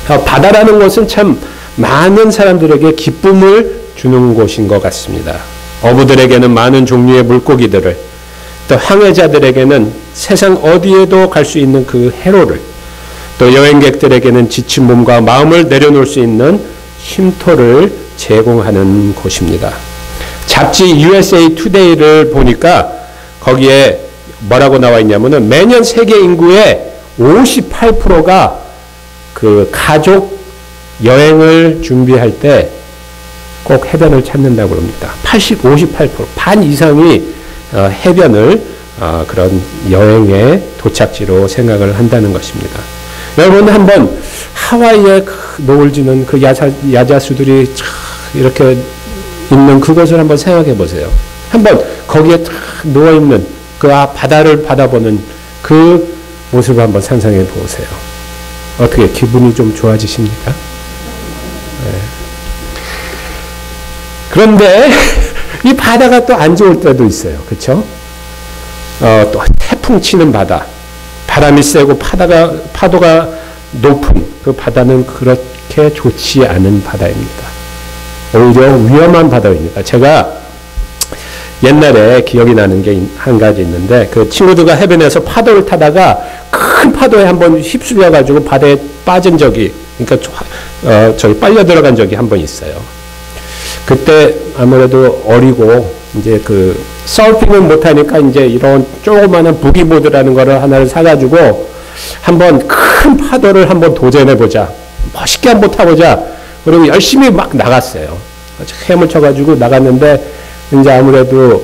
바다라는 곳은 참 많은 사람들에게 기쁨을 주는 곳인 것 같습니다. 어부들에게는 많은 종류의 물고기들을, 또 항해자들에게는 세상 어디에도 갈 수 있는 그 해로를, 또 여행객들에게는 지친 몸과 마음을 내려놓을 수 있는 쉼터를 제공하는 곳입니다. 잡지 USA Today를 보니까 거기에 뭐라고 나와 있냐면은 매년 세계 인구의 58%가 그 가족 여행을 준비할 때 꼭 해변을 찾는다고 합니다. 58%, 반 이상이 해변을 그런 여행의 도착지로 생각을 한다는 것입니다. 여러분 한번 하와이에 노을지는 그 야자수들이 이렇게 있는 그것을 한번 생각해 보세요. 한번 거기에 누워있는 그 바다를 바라보는 그 모습을 한번 상상해 보세요. 어떻게 기분이 좀 좋아지십니까? 네. 그런데 이 바다가 또 안 좋을 때도 있어요. 그렇죠? 또 태풍 치는 바다, 바람이 세고 파도가 높은 그 바다는 그렇게 좋지 않은 바다입니다. 오히려 위험한 바다입니다. 제가 옛날에 기억이 나는 게 한 가지 있는데, 그 친구들과 해변에서 파도를 타다가 큰 파도에 한번 휩쓸려 가지고 바다에 빠진 적이, 그러니까 저기 빨려 들어간 적이 한 번 있어요. 그때 아무래도 어리고 이제 그 서핑을 못 하니까 이제 이런 조그마한 부기보드라는 거를 하나를 사가지고 한번 큰 파도를 한번 도전해 보자, 멋있게 한번 타보자. 그리고 열심히 막 나갔어요. 헤엄을 쳐가지고 나갔는데 이제 아무래도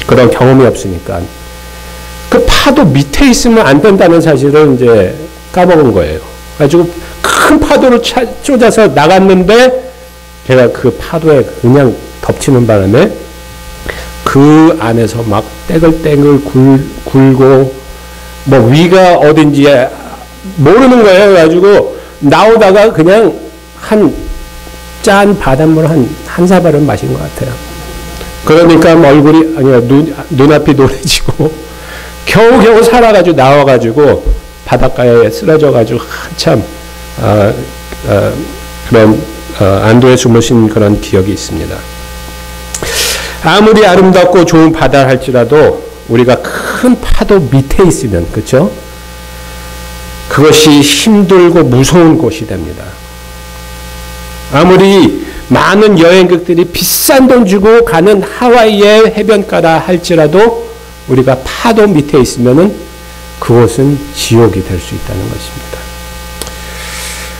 그런 경험이 없으니까 그 파도 밑에 있으면 안 된다는 사실을 이제 까먹은 거예요. 그래가지고 큰 파도를 쫓아서 나갔는데 제가 그 파도에 그냥 덮치는 바람에 그 안에서 막 떼글떼글 굴고 뭐 위가 어딘지 모르는 거예요. 그래가지고 나오다가 그냥 짠 바닷물 한 사발을 마신 것 같아요. 그러니까 얼굴이, 아니야, 눈앞이 노래지고 겨우겨우 살아가지고 나와가지고 바닷가에 쓰러져가지고 한참 그런 안도에 숨을 쉰 그런 기억이 있습니다. 아무리 아름답고 좋은 바다 할지라도 우리가 큰 파도 밑에 있으면, 그렇죠? 그것이 힘들고 무서운 곳이 됩니다. 아무리 많은 여행객들이 비싼 돈 주고 가는 하와이의 해변가라 할지라도 우리가 파도 밑에 있으면은 그곳은 지옥이 될 수 있다는 것입니다.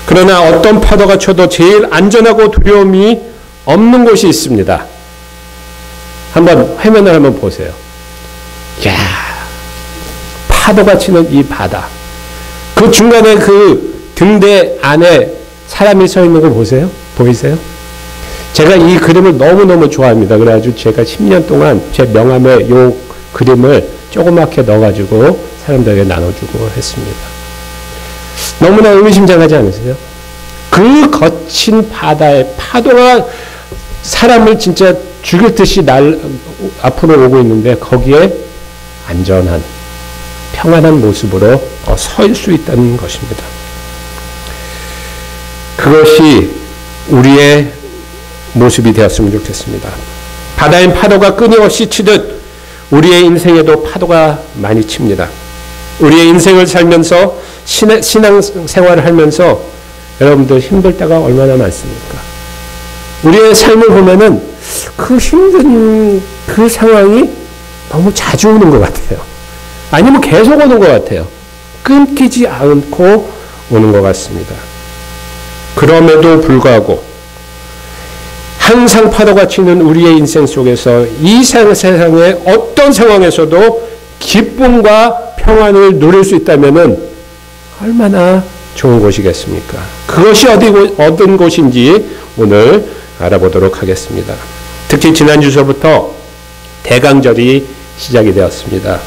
그러나 어떤 파도가 쳐도 제일 안전하고 두려움이 없는 곳이 있습니다. 한번 화면을 한번 보세요. 이야, 파도가 치는 이 바다. 그 중간에 그 등대 안에 사람이 서 있는 거 보세요? 보이세요? 제가 이 그림을 너무너무 좋아합니다. 그래가지고 제가 10년 동안 제 명함에 이 그림을 조그맣게 넣어가지고 사람들에게 나눠주고 했습니다. 너무나 의미심장하지 않으세요? 그 거친 바다의 파도가 사람을 진짜 죽일 듯이 앞으로 오고 있는데 거기에 안전한, 평안한 모습으로 설 수 있다는 것입니다. 그것이 우리의 모습이 되었으면 좋겠습니다. 바다엔 파도가 끊임없이 치듯 우리의 인생에도 파도가 많이 칩니다. 우리의 인생을 살면서 신앙생활을 하면서 여러분들 힘들 때가 얼마나 많습니까? 우리의 삶을 보면은 그 힘든 그 상황이 너무 자주 오는 것 같아요. 아니면 계속 오는 것 같아요. 끊기지 않고 오는 것 같습니다. 그럼에도 불구하고 항상 파도가 치는 우리의 인생 속에서 이 세상의 어떤 상황에서도 기쁨과 평안을 누릴 수 있다면 얼마나 좋은 곳이겠습니까? 그것이 어떤 곳인지 오늘 알아보도록 하겠습니다. 특히 지난주서부터 대강절이 시작이 되었습니다.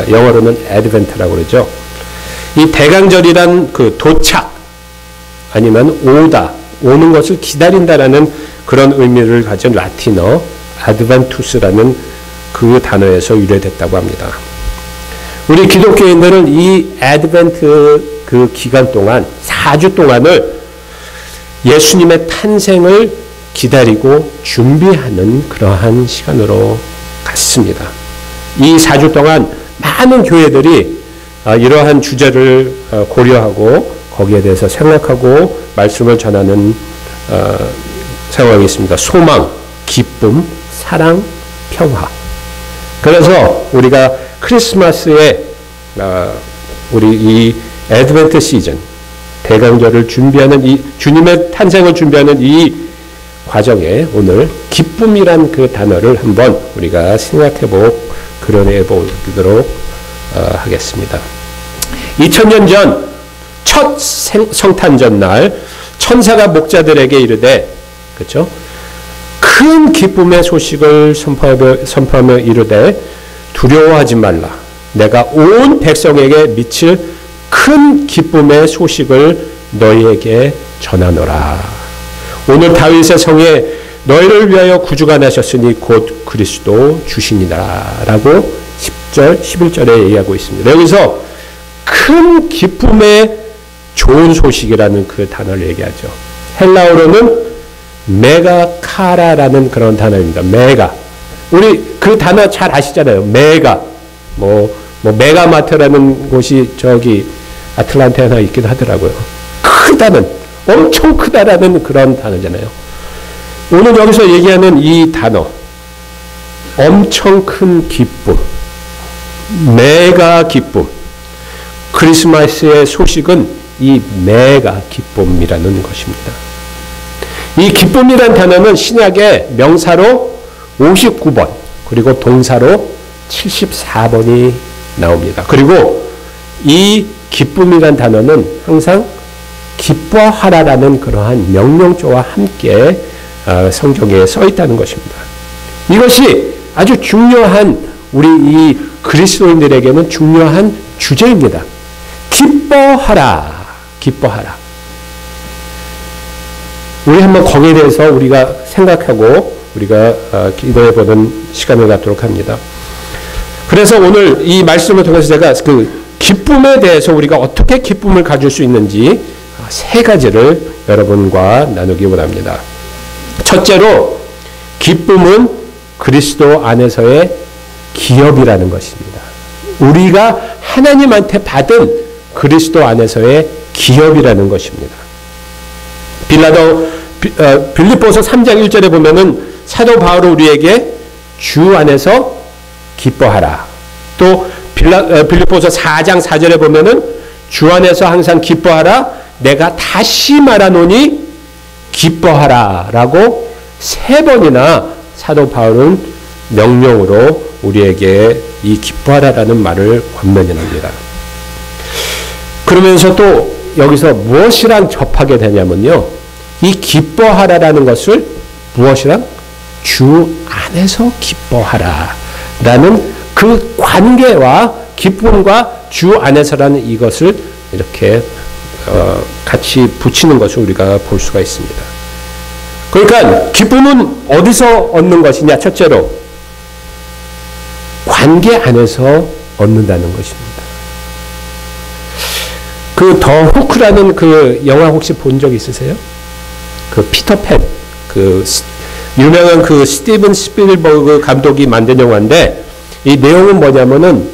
영어로는 애드벤트라고 그러죠. 이 대강절이란 그 도착 아니면 오는 것을 기다린다라는 그런 의미를 가진 라틴어 아드벤투스라는 그 단어에서 유래됐다고 합니다. 우리 기독교인들은 이 애드벤트 그 기간 동안 4주 동안을 예수님의 탄생을 기다리고 준비하는 그러한 시간으로 갔습니다. 이 4주 동안 많은 교회들이 이러한 주제를 고려하고 거기에 대해서 생각하고 말씀을 전하는 상황이 있습니다. 소망, 기쁨, 사랑, 평화. 그래서 우리가 크리스마스에 우리 이 애드벤트 시즌, 대강절을 준비하는 이 주님의 탄생을 준비하는 이 과정에 오늘 기쁨이란 그 단어를 한번 우리가 생각해보고 그려내보도록 하겠습니다. 2000년 전 첫 성탄절 날 천사가 목자들에게 이르되, 그렇죠? 큰 기쁨의 소식을 선포하며 이르되 두려워하지 말라. 내가 온 백성에게 미칠 큰 기쁨의 소식을 너희에게 전하노라. 오늘 다윗의 성에 너희를 위하여 구주가 나셨으니 곧 그리스도 주시니라. 라고 10절, 11절에 얘기하고 있습니다. 여기서 큰 기쁨의 좋은 소식이라는 그 단어를 얘기하죠. 헬라어로는 메가카라라는 그런 단어입니다. 메가. 우리 그 단어 잘 아시잖아요. 메가. 메가마트라는 곳이 저기 아틀란타에 하나 있기도 하더라고요. 크다는, 엄청 크다라는 그런 단어잖아요. 오늘 여기서 얘기하는 이 단어, 엄청 큰 기쁨, 메가 기쁨. 크리스마스의 소식은 이 메가 기쁨이라는 것입니다. 이 기쁨이란 단어는 신약의 명사로 59번, 그리고 동사로 74번이 나옵니다. 그리고 이 기쁨이란 단어는 항상 기뻐하라라는 그러한 명령조와 함께 성경에 써 있다는 것입니다. 이것이 아주 중요한 우리 이 그리스도인들에게는 중요한 주제입니다. 기뻐하라. 기뻐하라. 우리 한번 거기에 대해서 우리가 생각하고 우리가 기도해보는 시간을 갖도록 합니다. 그래서 오늘 이 말씀을 통해서 제가 그 기쁨에 대해서 우리가 어떻게 기쁨을 가질 수 있는지 세 가지를 여러분과 나누기 원합니다. 첫째로, 기쁨은 그리스도 안에서의 기업이라는 것입니다. 우리가 하나님한테 받은 그리스도 안에서의 기업이라는 것입니다. 빌립보서 3장 1절에 보면은 사도 바울은 우리에게 주 안에서 기뻐하라. 또 빌립보서 4장 4절에 보면은 주 안에서 항상 기뻐하라. 내가 다시 말하노니 기뻐하라. 라고 3번이나 사도 바울은 명령으로 우리에게 이 기뻐하라라는 말을 권면합니다. 그러면서 또 여기서 무엇이랑 접하게 되냐면요. 이 기뻐하라라는 것을 무엇이랑? 주 안에서 기뻐하라. 라는 그 관계와 기쁨과 주 안에서라는 이것을 이렇게 같이 붙이는 것을 우리가 볼 수가 있습니다. 그러니까 기쁨은 어디서 얻는 것이냐? 첫째로 관계 안에서 얻는다는 것입니다. 그 더 후크라는 그 영화 혹시 본 적 있으세요? 그 피터팬, 그 유명한 그 스티븐 스필버그 감독이 만든 영화인데, 이 내용은 뭐냐면은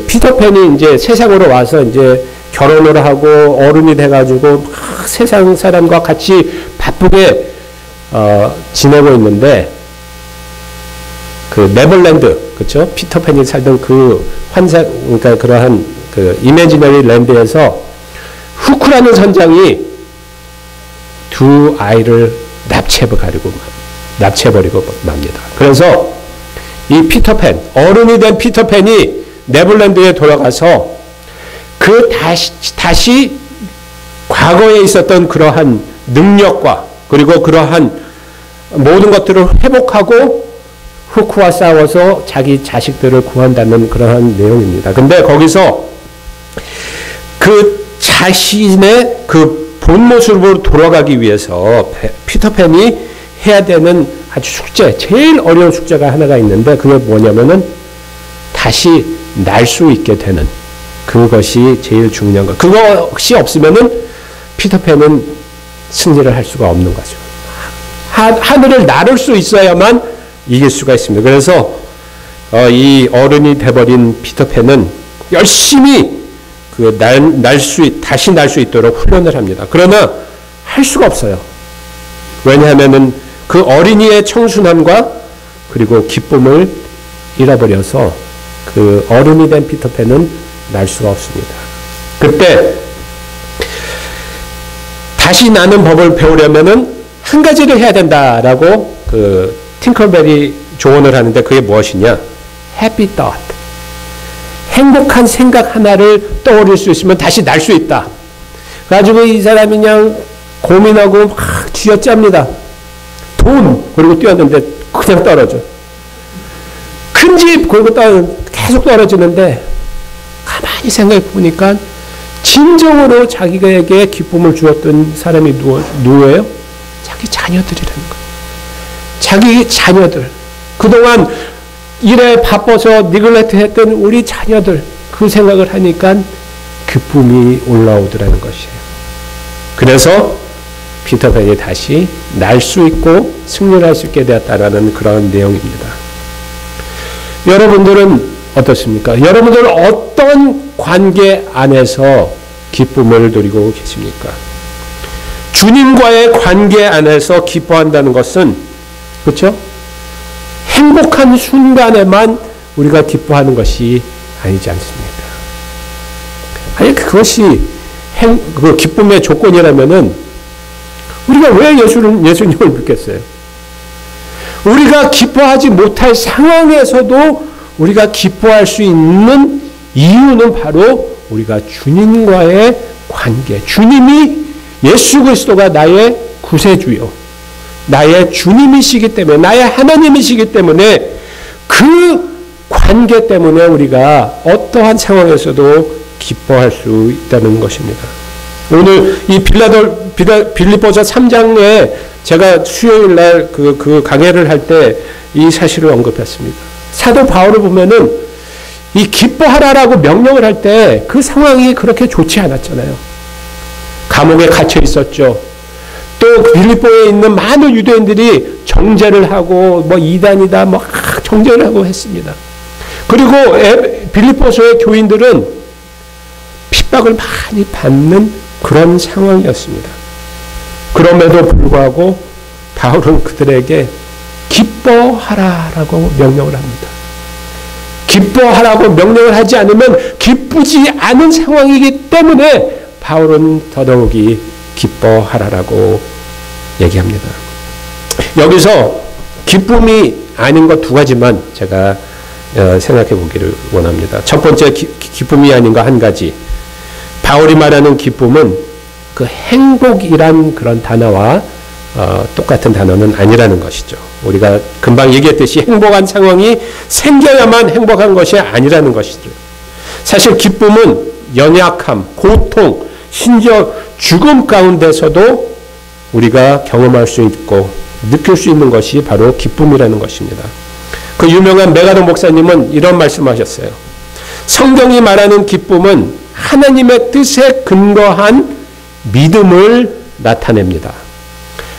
피터팬이 이제 세상으로 와서 이제 결혼을 하고 어른이 돼가지고 세상 사람과 같이 바쁘게 지내고 있는데, 그 네버랜드, 그렇죠? 피터팬이 살던 그 환상, 그러니까 그러한 그 이매지너리 랜드에서 후크라는 선장이 두 아이를 납치해버리고 맙니다. 그래서 이 피터팬, 어른이 된 피터팬이 네버랜드에 돌아가서 그 다시 과거에 있었던 그러한 능력과 그리고 그러한 모든 것들을 회복하고 후크와 싸워서 자기 자식들을 구한다는 그러한 내용입니다. 근데 거기서 그 자신의 그 본 모습으로 돌아가기 위해서 피터팬이 해야 되는 아주 숙제, 제일 어려운 숙제가 하나가 있는데, 그게 뭐냐면은 다시 날 수 있게 되는 그것이 제일 중요한 것. 그것이 없으면은 피터팬은 승리를 할 수가 없는 거죠. 하늘을 나를 수 있어야만 이길 수가 있습니다. 그래서 이 어른이 돼버린 피터팬은 열심히 다시 날 수 있도록 훈련을 합니다. 그러나 할 수가 없어요. 왜냐하면은 그 어린이의 청순함과 그리고 기쁨을 잃어버려서 그 어른이 된 피터팬은 날 수가 없습니다. 그때 다시 나는 법을 배우려면은 한 가지를 해야 된다라고 그 팅커벨이 조언을 하는데 그게 무엇이냐? Happy thought. 행복한 생각 하나를 떠올릴 수 있으면 다시 날 수 있다. 가지고 이 사람이 그냥 고민하고 막 쥐어짭니다. 돈 그리고 뛰었는데 그냥 떨어져. 큰 집 그리고 계속 떨어지는데 가만히 생각해 보니까 진정으로 자기에게 기쁨을 주었던 사람이 누구예요? 자기 자녀들이라는 거예요. 자기 자녀들. 그동안 일에 바빠서 니글렉트 했던 우리 자녀들. 그 생각을 하니까 기쁨이 올라오더라는 것이에요. 그래서 피터팬이 다시 날 수 있고 승리를 할 수 있게 되었다라는 그런 내용입니다. 여러분들은 어떻습니까? 여러분들은 어떤 관계 안에서 기쁨을 누리고 계십니까? 주님과의 관계 안에서 기뻐한다는 것은 그렇죠? 행복한 순간에만 우리가 기뻐하는 것이 아니지 않습니까? 아니 그것이 그 기쁨의 조건이라면은 우리가 왜 예수님을 믿겠어요? 우리가 기뻐하지 못할 상황에서도 우리가 기뻐할 수 있는 이유는 바로 우리가 주님과의 관계, 주님이 예수 그리스도가 나의 구세주요, 나의 주님이시기 때문에, 나의 하나님이시기 때문에 그 관계 때문에 우리가 어떠한 상황에서도 기뻐할 수 있다는 것입니다. 오늘 이 빌립보서 3장에 제가 수요일 날 그 강해를 할 때 이 사실을 언급했습니다. 사도 바울을 보면은 이 기뻐하라라고 명령을 할 때 그 상황이 그렇게 좋지 않았잖아요. 감옥에 갇혀 있었죠. 또 빌립보에 있는 많은 유대인들이 정죄를 하고 뭐 이단이다 뭐 정죄를 하고 했습니다. 그리고 빌립보서의 교인들은 핍박을 많이 받는 그런 상황이었습니다. 그럼에도 불구하고 바울은 그들에게 기뻐하라라고 명령을 합니다. 기뻐하라고 명령을 하지 않으면 기쁘지 않은 상황이기 때문에 바울은 더더욱이 기뻐하라라고 얘기합니다. 여기서 기쁨이 아닌 것 두 가지만 제가 생각해 보기를 원합니다. 첫 번째 기쁨이 아닌 거 한 가지. 바울이 말하는 기쁨은 그 행복이란 그런 단어와 똑같은 단어는 아니라는 것이죠. 우리가 금방 얘기했듯이 행복한 상황이 생겨야만 행복한 것이 아니라는 것이죠. 사실 기쁨은 연약함, 고통, 심지어 죽음 가운데서도 우리가 경험할 수 있고 느낄 수 있는 것이 바로 기쁨이라는 것입니다. 그 유명한 메가도 목사님은 이런 말씀하셨어요. 성경이 말하는 기쁨은 하나님의 뜻에 근거한 믿음을 나타냅니다.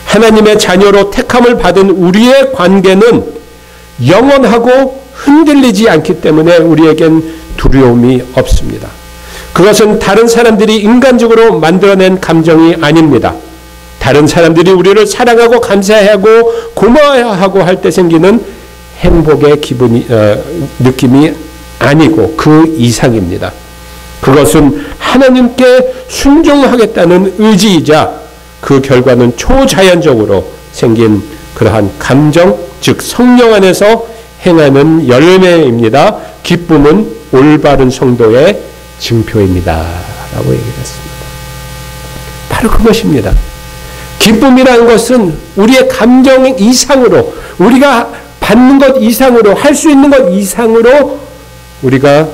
하나님의 자녀로 택함을 받은 우리의 관계는 영원하고 흔들리지 않기 때문에 우리에겐 두려움이 없습니다. 그것은 다른 사람들이 인간적으로 만들어낸 감정이 아닙니다. 다른 사람들이 우리를 사랑하고 감사하고 고마워하고 할 때 생기는 행복의 느낌이 아니고 그 이상입니다. 그것은 하나님께 순종하겠다는 의지이자 그 결과는 초자연적으로 생긴 그러한 감정, 즉 성령 안에서 행하는 열매입니다. 기쁨은 올바른 성도의 증표입니다. 라고 얘기를 했습니다. 바로 그것입니다. 기쁨이라는 것은 우리의 감정 이상으로, 우리가 받는 것 이상으로, 할 수 있는 것 이상으로 우리가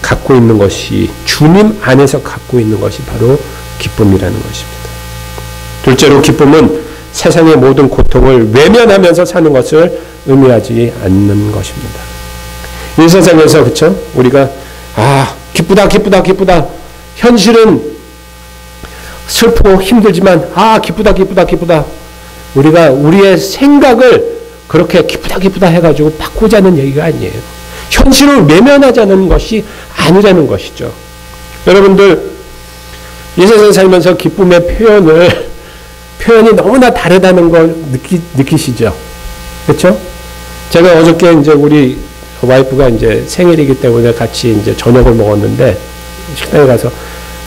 갖고 있는 것이, 주님 안에서 갖고 있는 것이 바로 기쁨이라는 것입니다. 둘째로 기쁨은 세상의 모든 고통을 외면하면서 사는 것을 의미하지 않는 것입니다. 이 세상에서 그쵸? 우리가 기쁘다 기쁘다 기쁘다. 현실은 슬프고 힘들지만 기쁘다 기쁘다 기쁘다. 우리가 우리의 생각을 그렇게 기쁘다 기쁘다 해가지고 바꾸자는 얘기가 아니에요. 현실을 외면하자는 것이 아니라는 것이죠. 여러분들 이 세상 살면서 기쁨의 표현이 너무나 다르다는 걸 느끼시죠? 그렇죠? 제가 어저께 이제 우리 와이프가 이제 생일이기 때문에 같이 이제 저녁을 먹었는데 식당에 가서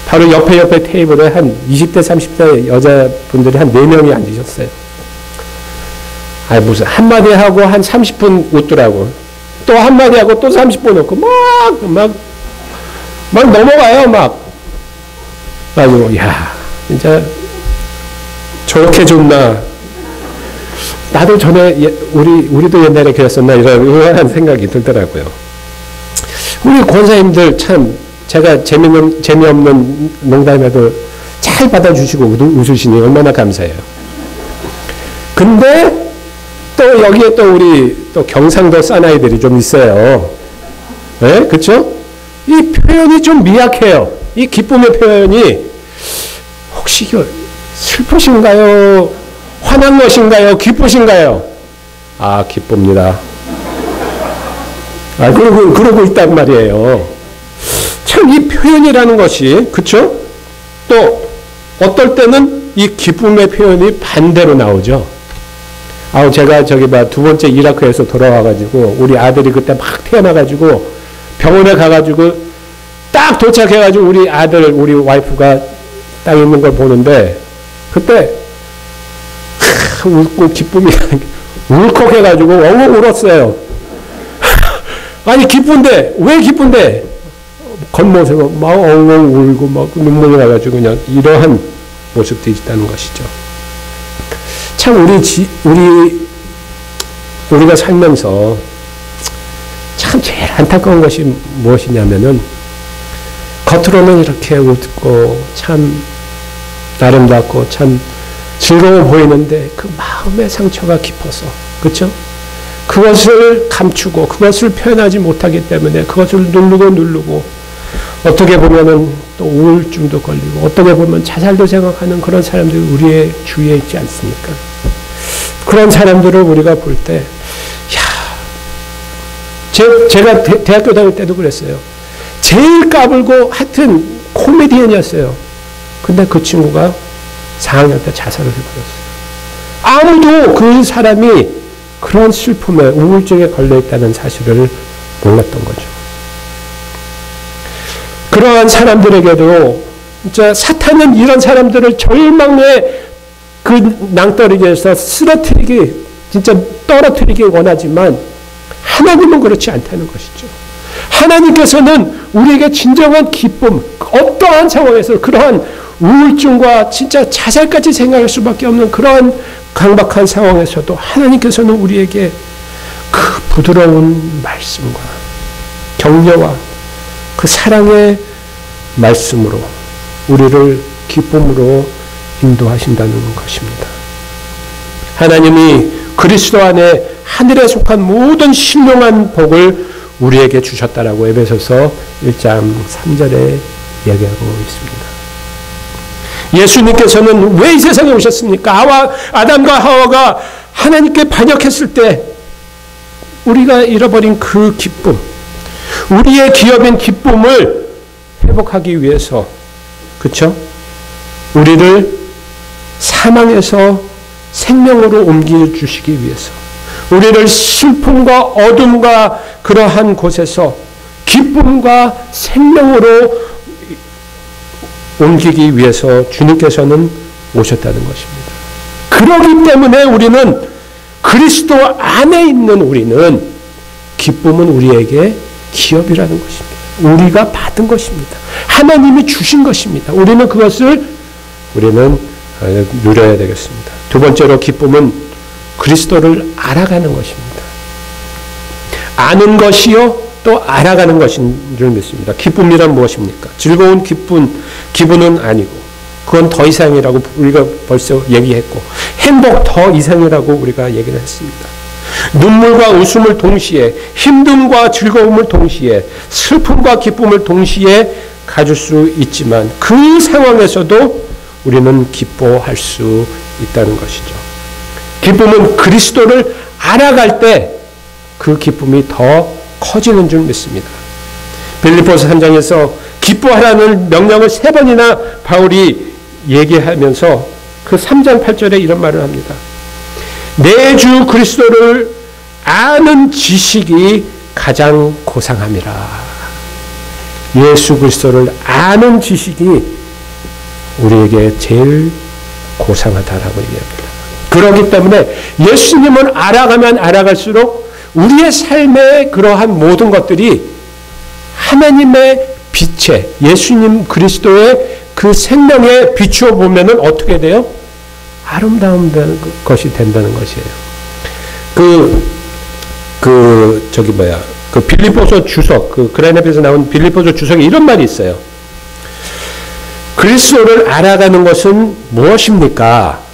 바로 옆에 테이블에 한 20대 30대 여자분들이 한 4명이 앉으셨어요. 무슨 한마디 하고 한 30분 웃더라고. 또 한마디 하고 또 30분 웃고 막 넘어가요 막. 아주 진짜 저렇게 좋나. 나도 전에 우리도 옛날에 그랬었나 이런 생각이 들더라고요. 우리 권사님들 참 제가 재미없는 농담에도 잘 받아주시고 웃으시니 얼마나 감사해요. 근데 또 여기에 또 우리 또 경상도 사나이들이 좀 있어요. 네? 그쵸? 이 표현이 좀 미약해요. 이 기쁨의 표현이 혹시 이거 슬프신가요? 화난 것인가요? 기쁘신가요? 기쁩니다. 그러고 있단 말이에요. 참 이 표현이라는 것이, 그쵸? 또, 어떨 때는 이 기쁨의 표현이 반대로 나오죠. 제가 두 번째 이라크에서 돌아와가지고, 우리 아들이 그때 막 태어나가지고, 병원에 가가지고, 딱 도착해가지고, 우리 와이프가 딱 있는 걸 보는데, 그때, 웃고 기쁨이 울컥해가지고 엉엉 울었어요. 아니 기쁜데 왜 기쁜데 겉모습은 막 엉엉 울고 막 눈물이 나가지고 그냥 이러한 모습들이 있다는 것이죠. 참 우리가 살면서 참 제일 안타까운 것이 무엇이냐면은 겉으로는 이렇게 웃고 참 아름답고 참 즐거워 보이는데 그 마음의 상처가 깊어서, 그렇죠? 그것을 감추고 그것을 표현하지 못하기 때문에 그것을 누르고 어떻게 보면은 또 우울증도 걸리고 어떻게 보면 자살도 생각하는 그런 사람들이 우리의 주위에 있지 않습니까? 그런 사람들을 우리가 볼 때, 제가 대학교 다닐 때도 그랬어요. 제일 까불고 하여튼 코미디언이었어요. 근데 그 친구가 4학년 때 자살을 해버렸어요. 아무도 그 사람이 그런 슬픔에 우울증에 걸려있다는 사실을 몰랐던 거죠. 그러한 사람들에게도 진짜 사탄은 이런 사람들을 절망의 그 낭떠러지에서 진짜 떨어뜨리기 원하지만 하나님은 그렇지 않다는 것이죠. 하나님께서는 우리에게 진정한 기쁨, 어떠한 상황에서 그러한 우울증과 진짜 자살까지 생각할 수밖에 없는 그러한 강박한 상황에서도 하나님께서는 우리에게 그 부드러운 말씀과 격려와 그 사랑의 말씀으로 우리를 기쁨으로 인도하신다는 것입니다. 하나님이 그리스도 안에 하늘에 속한 모든 신령한 복을 우리에게 주셨다라고 에베소서 1장 3절에 이야기하고 있습니다. 예수님께서는 왜 이 세상에 오셨습니까? 아담과 하와가 하나님께 반역했을 때 우리가 잃어버린 그 기쁨, 우리의 기업인 기쁨을 회복하기 위해서, 그렇죠? 우리를 사망에서 생명으로 옮겨주시기 위해서, 우리를 슬픔과 어둠과 그러한 곳에서 기쁨과 생명으로 옮기기 위해서 주님께서는 오셨다는 것입니다. 그렇기 때문에 우리는 그리스도 안에 있는 우리는 기쁨은 우리에게 기업이라는 것입니다. 우리가 받은 것입니다. 하나님이 주신 것입니다. 우리는 그것을 누려야 되겠습니다. 두 번째로 기쁨은 그리스도를 알아가는 것입니다. 아는 것이요 또 알아가는 것인 줄 믿습니다. 기쁨이란 무엇입니까? 즐거운 기분은 아니고 그건 더 이상이라고 우리가 벌써 얘기했고 행복 더 이상이라고 우리가 얘기를 했습니다. 눈물과 웃음을 동시에, 힘듦과 즐거움을 동시에, 슬픔과 기쁨을 동시에 가질 수 있지만 그 상황에서도 우리는 기뻐할 수 있다는 것이죠. 기쁨은 그리스도를 알아갈 때 그 기쁨이 더 커지는 줄 믿습니다. 빌립보서 3장에서 기뻐하라는 명령을 3번이나 바울이 얘기하면서 그 3장 8절에 이런 말을 합니다. 내 주 그리스도를 아는 지식이 가장 고상함이라. 예수 그리스도를 아는 지식이 우리에게 제일 고상하다라고 얘기합니다. 그렇기 때문에 예수님을 알아가면 알아갈수록 우리의 삶의 그러한 모든 것들이 하나님의 빛에, 예수님 그리스도의 그 생명에 비추어 보면은 어떻게 돼요? 아름다운 것이 된다는 것이에요. 빌립보서 주석, 그라네프에서 나온 빌립보서 주석에 이런 말이 있어요. 그리스도를 알아가는 것은 무엇입니까?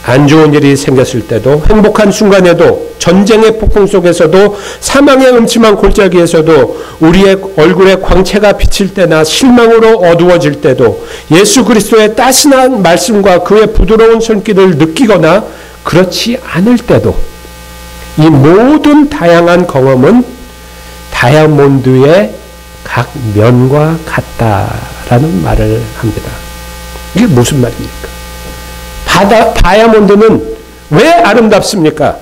안 좋은 일이 생겼을 때도, 행복한 순간에도, 전쟁의 폭풍 속에서도, 사망의 음침한 골짜기에서도, 우리의 얼굴에 광채가 비칠 때나 실망으로 어두워질 때도, 예수 그리스도의 따스한 말씀과 그의 부드러운 손길을 느끼거나 그렇지 않을 때도, 이 모든 다양한 경험은 다이아몬드의 각 면과 같다라는 말을 합니다. 이게 무슨 말입니까? 다이아몬드는 왜 아름답습니까?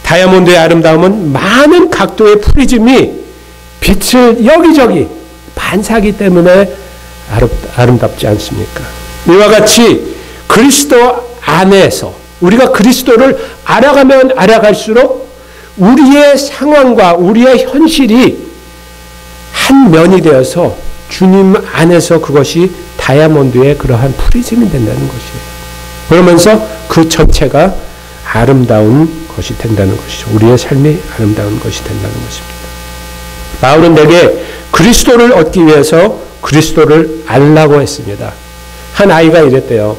다이아몬드의 아름다움은 많은 각도의 프리즘이 빛을 여기저기 반사하기 때문에 아름답지 않습니까? 이와 같이 그리스도 안에서 우리가 그리스도를 알아가면 알아갈수록 우리의 상황과 우리의 현실이 한 면이 되어서 주님 안에서 그것이 다이아몬드의 그러한 프리즘이 된다는 것이에요. 그러면서 그 전체가 아름다운 것이 된다는 것이죠. 우리의 삶이 아름다운 것이 된다는 것입니다. 바울은 내게 그리스도를 얻기 위해서 그리스도를 알라고 했습니다. 한 아이가 이랬대요.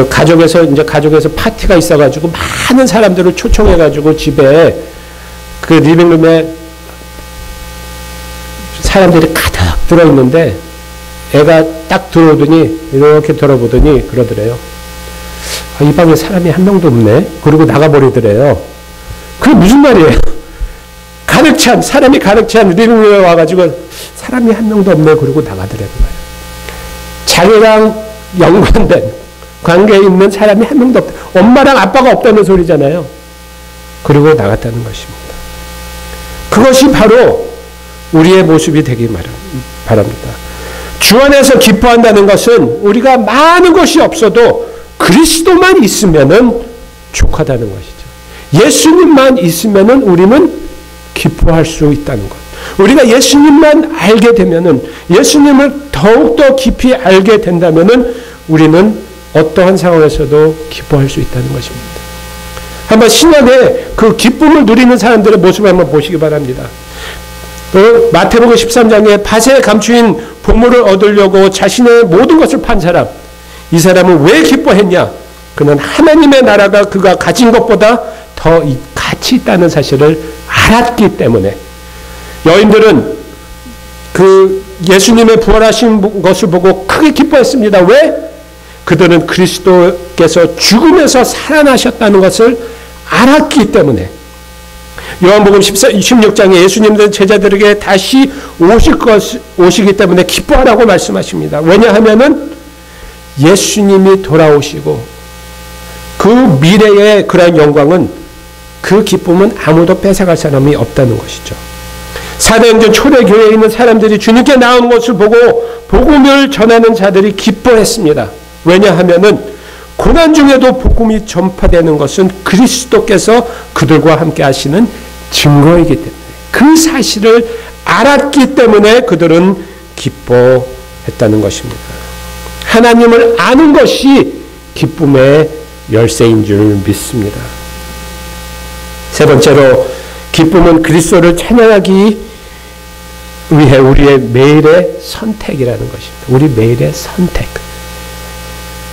가족에서 파티가 있어가지고 많은 사람들을 초청해가지고 집에 그 리빙룸에 사람들이 가득 들어있는데 애가 딱 들어오더니 이렇게 돌아보더니 그러더래요. 이 방에 사람이 한 명도 없네. 그리고 나가버리더래요. 그게 무슨 말이에요? 사람이 가득 찬 리빙룸에 와가지고 사람이 한 명도 없네. 그리고 나가더래요. 자기랑 연관된 관계에 있는 사람이 한 명도 없다. 엄마랑 아빠가 없다는 소리잖아요. 그리고 나갔다는 것입니다. 그것이 바로 우리의 모습이 되기 바랍니다. 주 안에서 기뻐한다는 것은 우리가 많은 것이 없어도 그리스도만 있으면은 족하다는 것이죠. 예수님만 있으면은 우리는 기뻐할 수 있다는 것. 우리가 예수님만 알게 되면은, 예수님을 더욱더 깊이 알게 된다면은 우리는 어떠한 상황에서도 기뻐할 수 있다는 것입니다. 한번 신약의 그 기쁨을 누리는 사람들의 모습을 한번 보시기 바랍니다. 마태복음 13장에 밭에 감추인 보물을 얻으려고 자신의 모든 것을 판 사람, 이 사람은 왜 기뻐했냐? 그는 하나님의 나라가 그가 가진 것보다 더 가치 있다는 사실을 알았기 때문에. 여인들은 그 예수님의 부활하신 것을 보고 크게 기뻐했습니다. 왜? 그들은 그리스도께서 죽음에서 살아나셨다는 것을 알았기 때문에. 요한복음 16장에 예수님은 제자들에게 다시 오시기 때문에 기뻐하라고 말씀하십니다. 왜냐하면은 예수님이 돌아오시고 그 미래의 그런 영광은, 그 기쁨은 아무도 뺏어갈 사람이 없다는 것이죠. 사도행전 초대교회에 있는 사람들이 주님께 나온 것을 보고 복음을 전하는 자들이 기뻐했습니다. 왜냐하면은 고난 중에도 복음이 전파되는 것은 그리스도께서 그들과 함께 하시는 증거이기 때문에, 그 사실을 알았기 때문에 그들은 기뻐했다는 것입니다. 하나님을 아는 것이 기쁨의 열쇠인 줄 믿습니다. 세 번째로, 기쁨은 그리스도를 찬양하기 위해 우리의 매일의 선택이라는 것입니다. 우리 매일의 선택.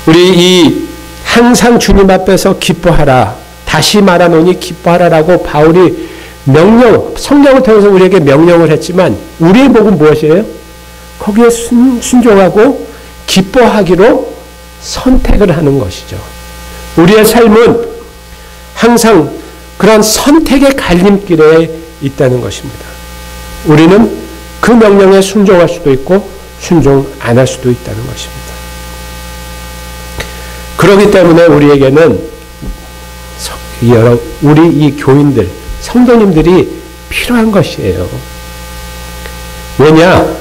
우리 항상 주님 앞에서 기뻐하라, 다시 말하노니 기뻐하라라고 바울이 성령을 통해서 우리에게 명령을 했지만 우리의 복은 무엇이에요? 거기에 순종하고 기뻐하기로 선택을 하는 것이죠. 우리의 삶은 항상 그런 선택의 갈림길에 있다는 것입니다. 우리는 그 명령에 순종할 수도 있고 순종 안 할 수도 있다는 것입니다. 그렇기 때문에 우리에게는 우리 이 교인들, 성도님들이 필요한 것이에요. 왜냐?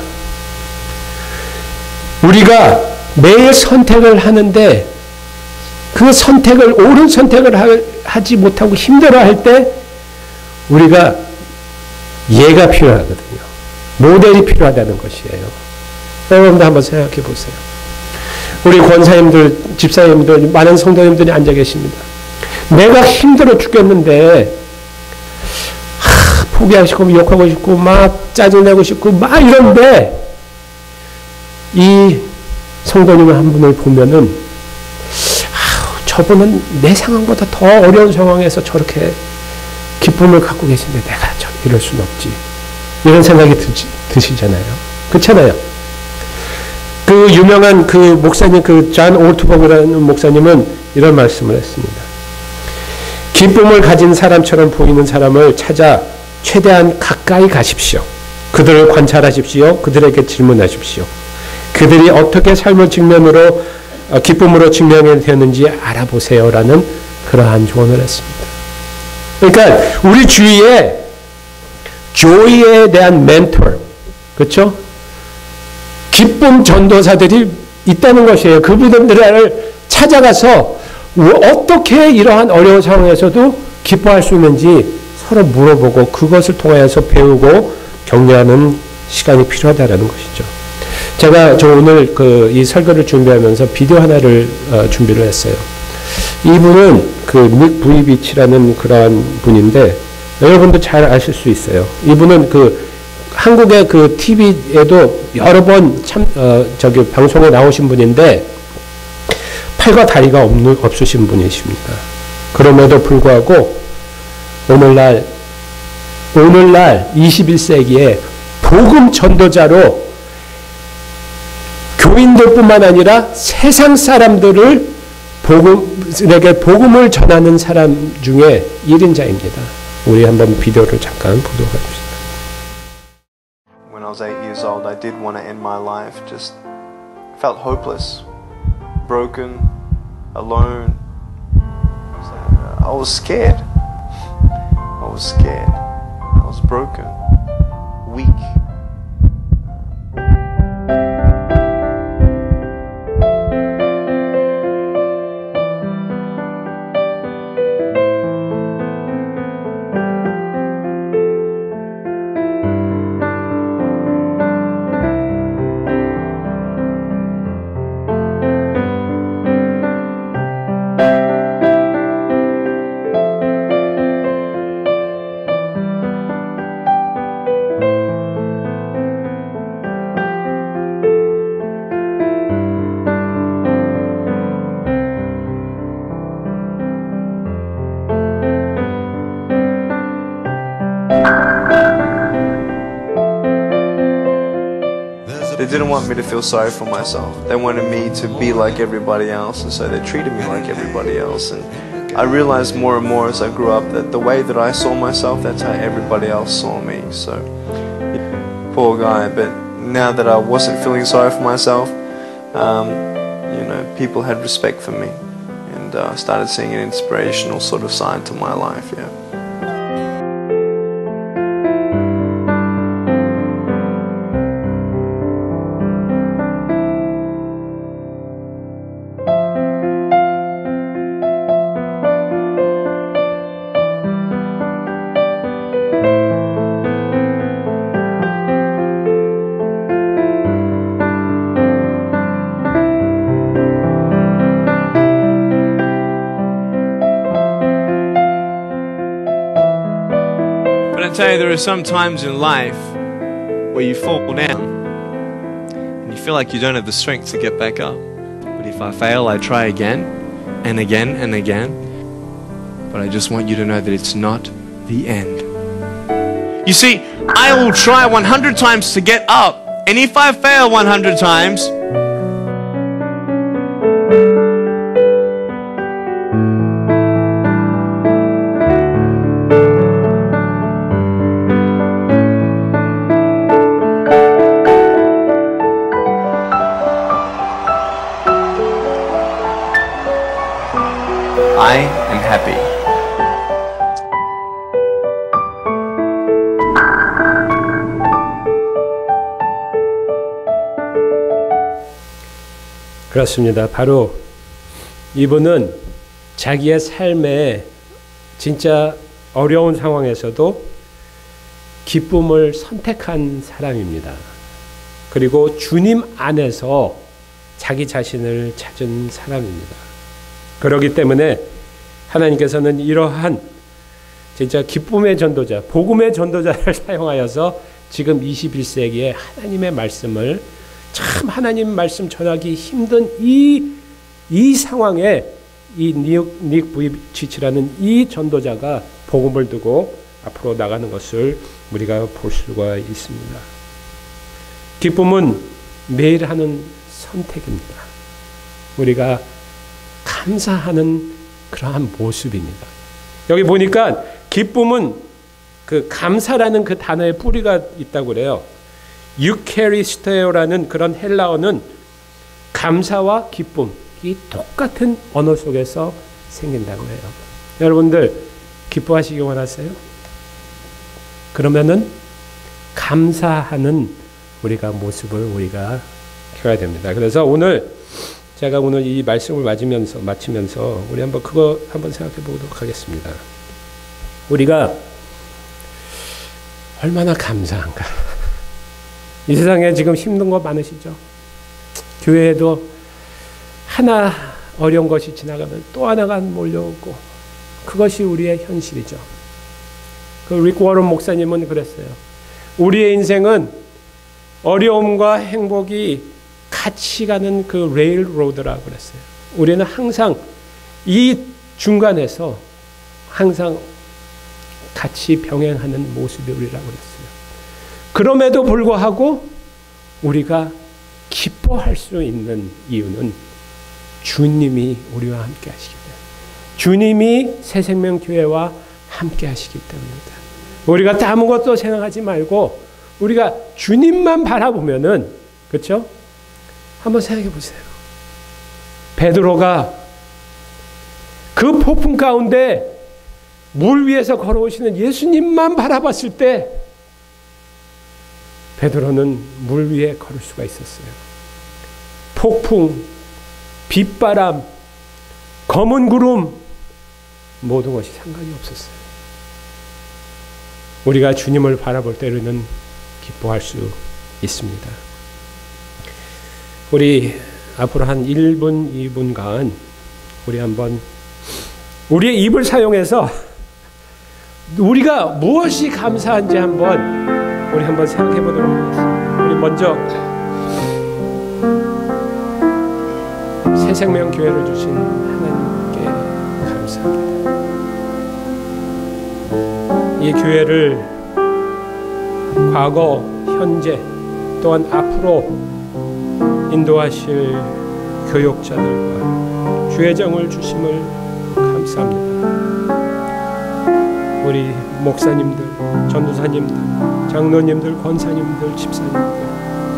우리가 매일 선택을 하는데 그 선택을, 옳은 선택을 하지 못하고 힘들어할 때 우리가 예가 필요하거든요. 모델이 필요하다는 것이에요. 여러분도 한번 생각해 보세요. 우리 권사님들, 집사님들, 많은 성도님들이 앉아 계십니다. 내가 힘들어 죽겠는데 포기하고 싶고 욕하고 싶고 막 짜증내고 싶고 막 이런데 이 성도님 한 분을 보면은 저분은 내 상황보다 더 어려운 상황에서 저렇게 기쁨을 갖고 계신데 내가 이럴 수는 없지. 이런 생각이 드시잖아요. 그렇잖아요. 그 유명한 그 목사님, 그 존 올트버그라는 목사님은 이런 말씀을 했습니다. 기쁨을 가진 사람처럼 보이는 사람을 찾아 최대한 가까이 가십시오. 그들을 관찰하십시오. 그들에게 질문하십시오. 그들이 어떻게 삶을 기쁨으로 증명해야 되는지 알아보세요라는 그러한 조언을 했습니다. 그러니까 우리 주위에 조이에 대한 멘토, 그렇죠? 기쁨 전도사들이 있다는 것이에요. 그분들을 찾아가서 어떻게 이러한 어려운 상황에서도 기뻐할 수 있는지 서로 물어보고 그것을 통해서 배우고 격려하는 시간이 필요하다는 것이죠. 제가 오늘 이 설교를 준비하면서 비디오 하나를 준비를 했어요. 이분은 닉 부이비치라는 그러한 분인데 여러분도 잘 아실 수 있어요. 이분은 한국의 TV에도 여러 번 방송에 나오신 분인데 팔과 다리가 없으신 분이십니다. 그럼에도 불구하고 오늘날 21세기에 복음 전도자로 교인들뿐만 아니라 세상 사람들에게 복음을 전하는 사람 중에 1인자입니다. 우리 한번 비디오를 잠깐 보도록 하겠습니다. When I was 8 years old, I did want to end my life. Just felt hopeless, broken, alone. I was scared. I was scared. I was broken, weak. They didn't want me to feel sorry for myself. They wanted me to be like everybody else, and so they treated me like everybody else. And I realized more and more as I grew up that the way that I saw myself, that's how everybody else saw me. So, poor guy. But now that I wasn't feeling sorry for myself, people had respect for me, and started seeing an inspirational sort of side to my life. Yeah. But I tell you, there are some times in life where you fall down and you feel like you don't have the strength to get back up. But if I fail, I try again and again and again. but I just want you to know that it's not the end. You see, I will try 100 times to get up, and if I fail 100 times, I am happy. 그렇습니다. 바로 이분은 자기의 삶에 진짜 어려운 상황에서도 기쁨을 선택한 사람입니다. 그리고 주님 안에서 자기 자신을 찾은 사람입니다. 그렇기 때문에 하나님께서는 이러한 진짜 기쁨의 전도자, 복음의 전도자를 사용하여서 지금 21세기에 하나님의 말씀을 참 하나님 말씀 전하기 힘든 이 상황에 이 닉 부이치치라는 이 전도자가 복음을 두고 앞으로 나가는 것을 우리가 볼 수가 있습니다. 기쁨은 매일 하는 선택입니다. 우리가 감사하는 그러한 모습입니다. 여기 보니까 기쁨은 그 감사라는 그 단어의 뿌리가 있다고 그래요. 유케리스테오라는 그런 헬라어는 감사와 기쁨이 똑같은 언어 속에서 생긴다고 해요. 여러분들 기뻐하시기 원하세요? 그러면은 감사하는 우리가 모습을 우리가 켜야 됩니다. 그래서 제가 오늘 이 말씀을 마치면서 우리 한번 그거 한번 생각해 보도록 하겠습니다. 우리가 얼마나 감사한가. 이 세상에 지금 힘든 거 많으시죠? 교회에도 하나 어려운 것이 지나가면 또 하나가 몰려오고 그것이 우리의 현실이죠. 그 릭 워런 목사님은 그랬어요. 우리의 인생은 어려움과 행복이 같이 가는 그 레일로드라고 그랬어요. 우리는 항상 이 중간에서 항상 같이 병행하는 모습이 우리라고 그랬어요. 그럼에도 불구하고 우리가 기뻐할 수 있는 이유는 주님이 우리와 함께 하시기 때문에, 주님이 새생명교회와 함께 하시기 때문입니다. 우리가 아무것도 생각하지 말고 우리가 주님만 바라보면은, 그렇죠? 한번 생각해 보세요. 베드로가 그 폭풍 가운데 물 위에서 걸어오시는 예수님만 바라봤을 때 베드로는 물 위에 걸을 수가 있었어요. 폭풍, 빗바람, 검은 구름 모든 것이 상관이 없었어요. 우리가 주님을 바라볼 때로는 기뻐할 수 있습니다. 우리 앞으로 한 1분, 2분간 우리 한번 우리의 입을 사용해서 우리가 무엇이 감사한지 우리 한번 생각해 보도록 하겠습니다. 우리 먼저 새생명교회를 주신 하나님께 감사합니다. 이 교회를 과거, 현재 또한 앞으로 인도하실 교역자들과 주회장을 주심을 감사합니다. 우리 목사님들, 전도사님들, 장로님들, 권사님들, 집사님들,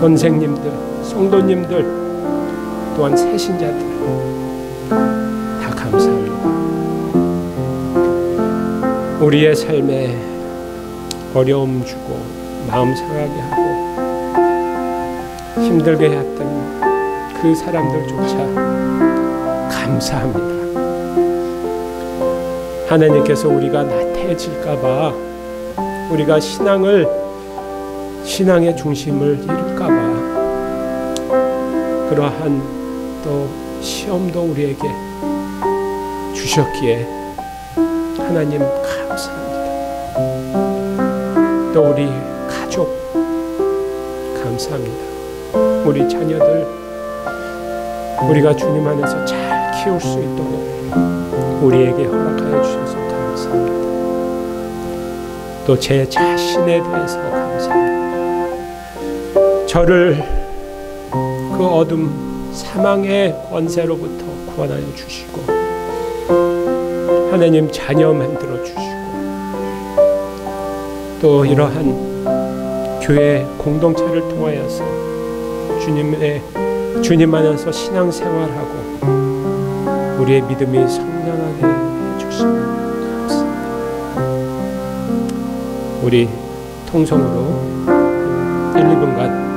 선생님들, 성도님들, 또한 새신자들 다 감사합니다. 우리의 삶에 어려움 주고 마음 상하게 하고 힘들게 했던 그 사람들조차 감사합니다. 하나님께서 우리가 나태해질까봐, 우리가 신앙의 중심을 잃을까봐 그러한 또 시험도 우리에게 주셨기에 하나님 감사합니다. 또 우리 가족 감사합니다. 우리 자녀들 우리가 주님 안에서 잘 키울 수 있도록 우리에게 허락하여 주셔서 또 제 자신에 대해서 감사합니다. 저를 그 어둠 사망의 권세로부터 구원하여 주시고 하나님 자녀 만들어 주시고 또 이러한 교회 공동체를 통하여서 주님 안에서 신앙생활하고 우리의 믿음이 성장하게 해주시니 감사합니다. 우리 통성으로 1, 2분간